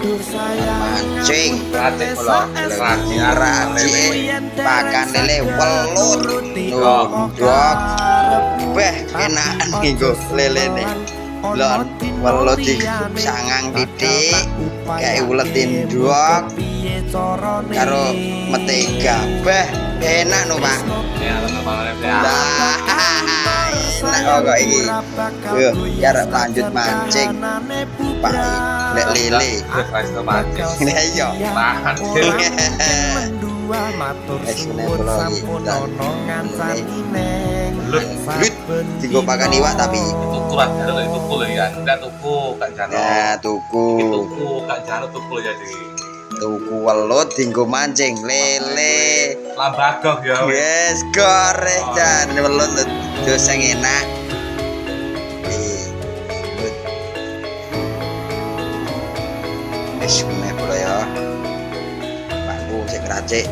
mancing Racik kula, racik racik pakan lele welut ndok beh enakan nggo lelene lon welut di sangang titik kayak ulet ndok karo mentega beh enak no Pak ya teman-teman ya. lah enak kok iki yo arep lanjut mancing Pak lek lele Wis mancing. iya iya Tahan. Lut digo pakan iwak tapi Tuku lah, jalo kayak tuku loh ya. Enggak tuku kan jalo. nah tuku Iki tuku kan jalo tuku jadi. tuku welut dienggo mancing lele Lambagok ya. yes goreng jan welut terus sing enak wis meneh pula ya Pakku sik racik